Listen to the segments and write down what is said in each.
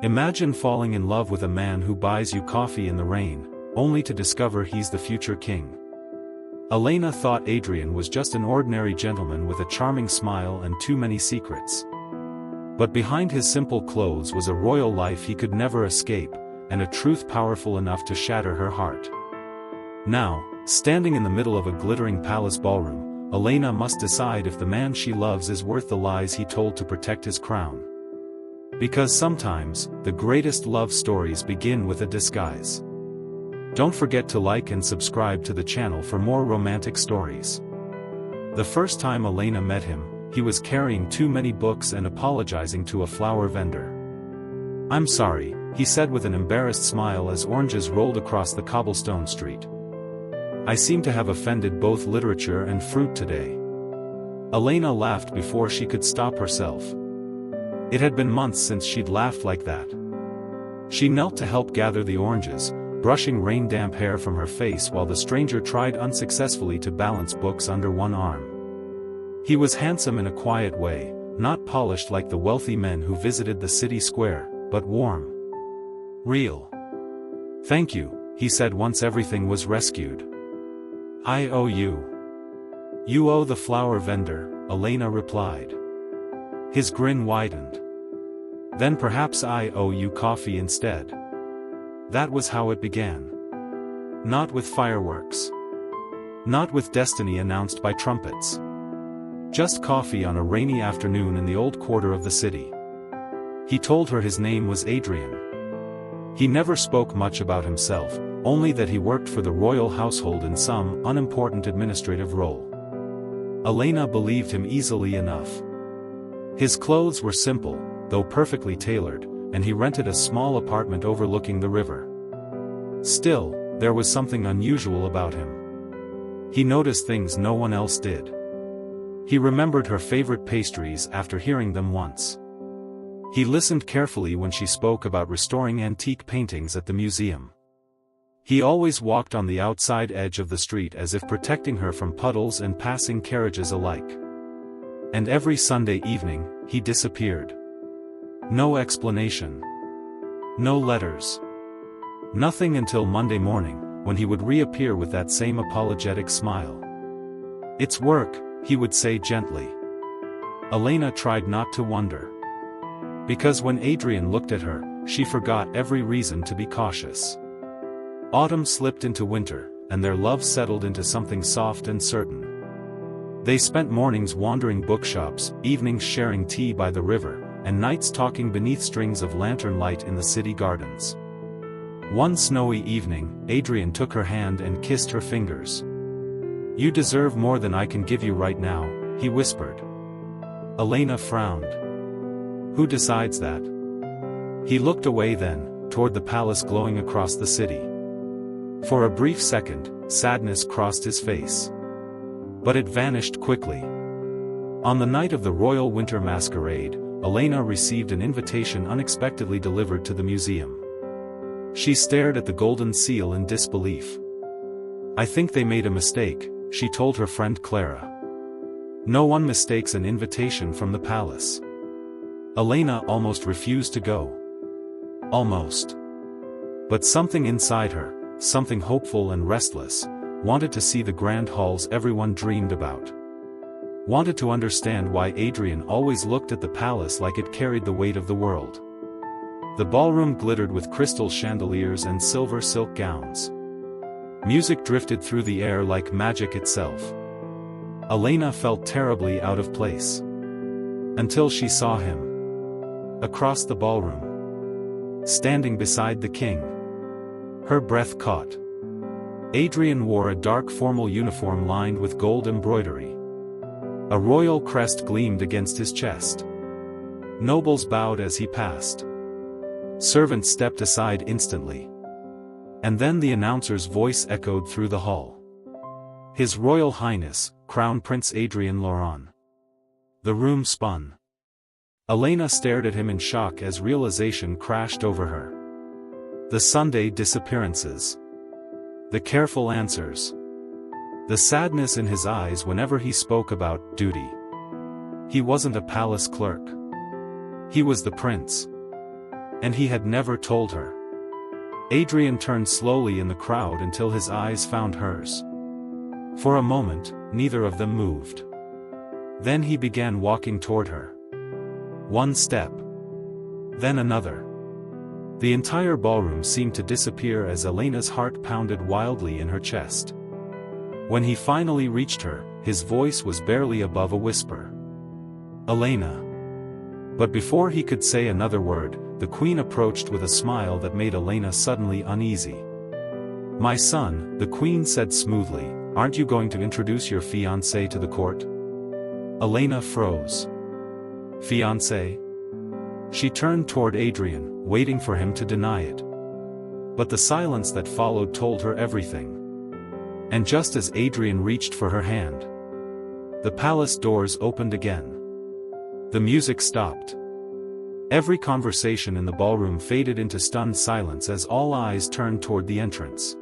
Imagine falling in love with a man who buys you coffee in the rain, only to discover he's the future king. Elena thought Adrian was just an ordinary gentleman with a charming smile and too many secrets. But behind his simple clothes was a royal life he could never escape, and a truth powerful enough to shatter her heart. Now, standing in the middle of a glittering palace ballroom, Elena must decide if the man she loves is worth the lies he told to protect his crown. Because sometimes, the greatest love stories begin with a disguise. Don't forget to like and subscribe to the channel for more romantic stories. The first time Elena met him, he was carrying too many books and apologizing to a flower vendor. "I'm sorry," he said with an embarrassed smile as oranges rolled across the cobblestone street. "I seem to have offended both literature and fruit today." Elena laughed before she could stop herself. It had been months since she'd laughed like that. She knelt to help gather the oranges, brushing rain-damp hair from her face while the stranger tried unsuccessfully to balance books under one arm. He was handsome in a quiet way, not polished like the wealthy men who visited the city square, but warm. Real. "Thank you," he said once everything was rescued. "I owe you." "You owe the flower vendor," Elena replied. His grin widened. "Then perhaps I owe you coffee instead." That was how it began. Not with fireworks. Not with destiny announced by trumpets. Just coffee on a rainy afternoon in the old quarter of the city. He told her his name was Adrian. He never spoke much about himself, only that he worked for the royal household in some unimportant administrative role. Elena believed him easily enough. His clothes were simple, though perfectly tailored, and he rented a small apartment overlooking the river. Still, there was something unusual about him. He noticed things no one else did. He remembered her favorite pastries after hearing them once. He listened carefully when she spoke about restoring antique paintings at the museum. He always walked on the outside edge of the street as if protecting her from puddles and passing carriages alike. And every Sunday evening, he disappeared. No explanation. No letters. Nothing until Monday morning, when he would reappear with that same apologetic smile. "It's work," he would say gently. Elena tried not to wonder. Because when Adrian looked at her, she forgot every reason to be cautious. Autumn slipped into winter, and their love settled into something soft and certain. They spent mornings wandering bookshops, evenings sharing tea by the river, and nights talking beneath strings of lantern light in the city gardens. One snowy evening, Adrian took her hand and kissed her fingers. "You deserve more than I can give you right now," he whispered. Elena frowned. "Who decides that?" He looked away then, toward the palace glowing across the city. For a brief second, sadness crossed his face. But it vanished quickly. On the night of the royal winter masquerade, Elena received an invitation unexpectedly delivered to the museum. She stared at the golden seal in disbelief. "I think they made a mistake," she told her friend Clara. "No one mistakes an invitation from the palace." Elena almost refused to go. Almost. But something inside her, something hopeful and restless, wanted to see the grand halls everyone dreamed about. Wanted to understand why Adrian always looked at the palace like it carried the weight of the world. The ballroom glittered with crystal chandeliers and silver silk gowns. Music drifted through the air like magic itself. Elena felt terribly out of place. Until she saw him. Across the ballroom. Standing beside the king. Her breath caught. Adrian wore a dark formal uniform lined with gold embroidery. A royal crest gleamed against his chest. Nobles bowed as he passed. Servants stepped aside instantly. And then the announcer's voice echoed through the hall. His Royal Highness, Crown Prince Adrian Laurent. The room spun. Elena stared at him in shock as realization crashed over her. The Sunday disappearances. The careful answers. The sadness in his eyes whenever he spoke about duty. He wasn't a palace clerk. He was the prince. And he had never told her. Adrian turned slowly in the crowd until his eyes found hers. For a moment, neither of them moved. Then he began walking toward her. One step. Then another. The entire ballroom seemed to disappear as Elena's heart pounded wildly in her chest. When he finally reached her, his voice was barely above a whisper. "Elena." But before he could say another word, the queen approached with a smile that made Elena suddenly uneasy. "My son," the queen said smoothly, "aren't you going to introduce your fiancé to the court?" Elena froze. "Fiancé?" She turned toward Adrian, waiting for him to deny it. But the silence that followed told her everything. And just as Adrian reached for her hand, the palace doors opened again. The music stopped. Every conversation in the ballroom faded into stunned silence as all eyes turned toward the entrance.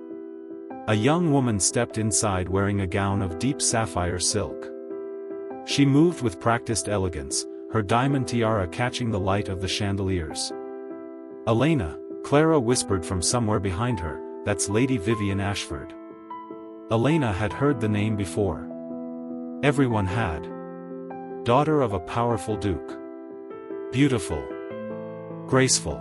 A young woman stepped inside wearing a gown of deep sapphire silk. She moved with practiced elegance, her diamond tiara catching the light of the chandeliers. "Elena," Clara whispered from somewhere behind her, "that's Lady Vivian Ashford." Elena had heard the name before. Everyone had. Daughter of a powerful duke. Beautiful. Graceful.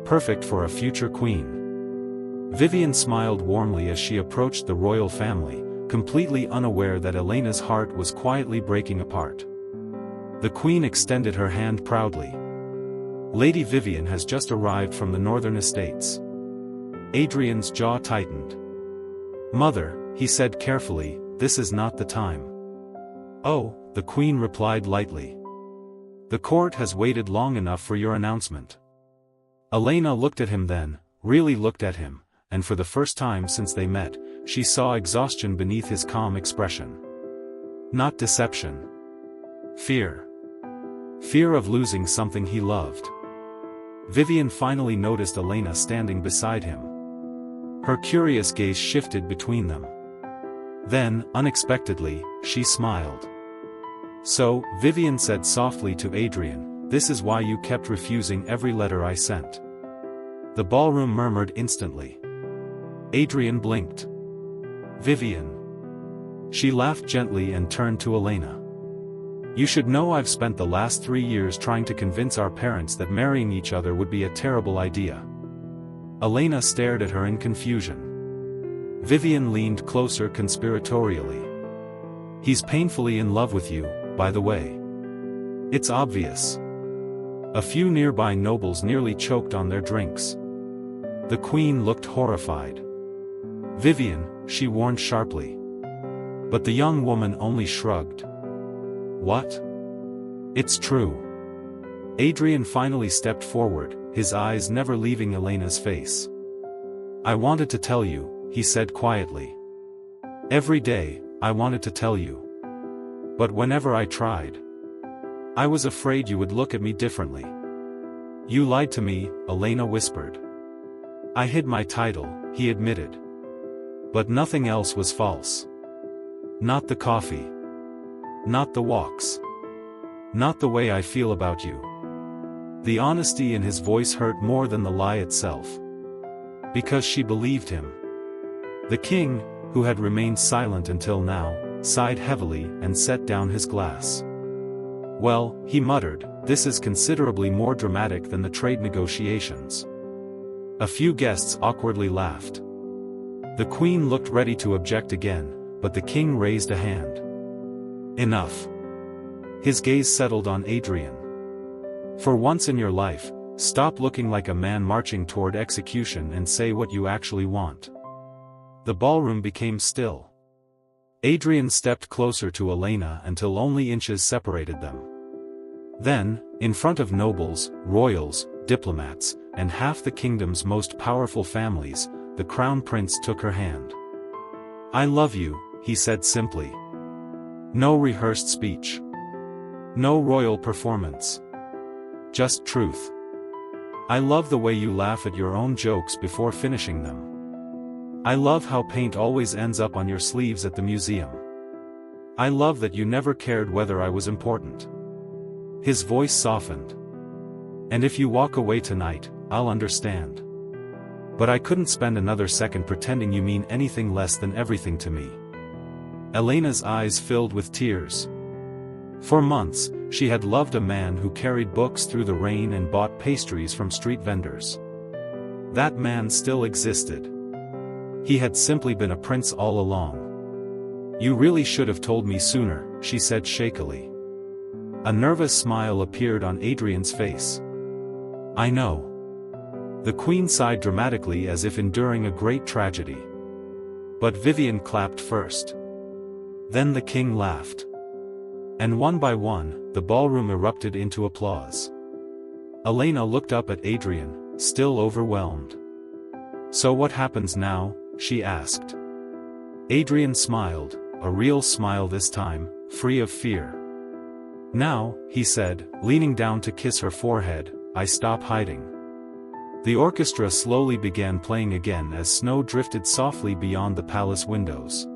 Perfect for a future queen. Vivian smiled warmly as she approached the royal family, completely unaware that Elena's heart was quietly breaking apart. The queen extended her hand proudly. "Lady Vivian has just arrived from the northern estates." Adrian's jaw tightened. "Mother," he said carefully, "this is not the time." "Oh," the queen replied lightly. "The court has waited long enough for your announcement." Elena looked at him then, really looked at him, and for the first time since they met, she saw exhaustion beneath his calm expression. Not deception. Fear. Fear of losing something he loved. Vivian finally noticed Elena standing beside him. Her curious gaze shifted between them. Then, unexpectedly, she smiled. "So," Vivian said softly to Adrian, "this is why you kept refusing every letter I sent." The ballroom murmured instantly. Adrian blinked. "Vivian." She laughed gently and turned to Elena. "You should know I've spent the last 3 years trying to convince our parents that marrying each other would be a terrible idea." Elena stared at her in confusion. Vivian leaned closer conspiratorially. "He's painfully in love with you, by the way. It's obvious." A few nearby nobles nearly choked on their drinks. The queen looked horrified. "Vivian," she warned sharply. But the young woman only shrugged. "What?" "It's true." Adrian finally stepped forward, his eyes never leaving Elena's face. "I wanted to tell you," he said quietly. "Every day, I wanted to tell you. But whenever I tried, I was afraid you would look at me differently." "You lied to me," Elena whispered. "I hid my title," he admitted. "But nothing else was false. Not the coffee. Not the walks. Not the way I feel about you." The honesty in his voice hurt more than the lie itself. Because she believed him. The king, who had remained silent until now, sighed heavily and set down his glass. "Well," he muttered, "this is considerably more dramatic than the trade negotiations." A few guests awkwardly laughed. The queen looked ready to object again, but the king raised a hand. "Enough." His gaze settled on Adrian. "For once in your life, stop looking like a man marching toward execution and say what you actually want." The ballroom became still. Adrian stepped closer to Elena until only inches separated them. Then, in front of nobles, royals, diplomats, and half the kingdom's most powerful families, the crown prince took her hand. "I love you," he said simply. No rehearsed speech. No royal performance. Just truth. "I love the way you laugh at your own jokes before finishing them. I love how paint always ends up on your sleeves at the museum. I love that you never cared whether I was important." His voice softened. And if you walk away tonight, I'll understand. But I couldn't spend another second pretending you mean anything less than everything to me. Elena's eyes filled with tears. For months, she had loved a man who carried books through the rain and bought pastries from street vendors. That man still existed. He had simply been a prince all along. You really should have told me sooner, she said shakily. A nervous smile appeared on Adrian's face. I know. The queen sighed dramatically as if enduring a great tragedy. But Vivian clapped first. Then the king laughed. And one by one, the ballroom erupted into applause. Elena looked up at Adrian, still overwhelmed. So what happens now? She asked. Adrian smiled, a real smile this time, free of fear. Now, he said, leaning down to kiss her forehead, I stop hiding. The orchestra slowly began playing again as snow drifted softly beyond the palace windows.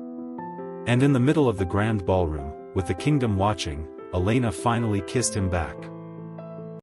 And in the middle of the grand ballroom, with the kingdom watching, Elena finally kissed him back.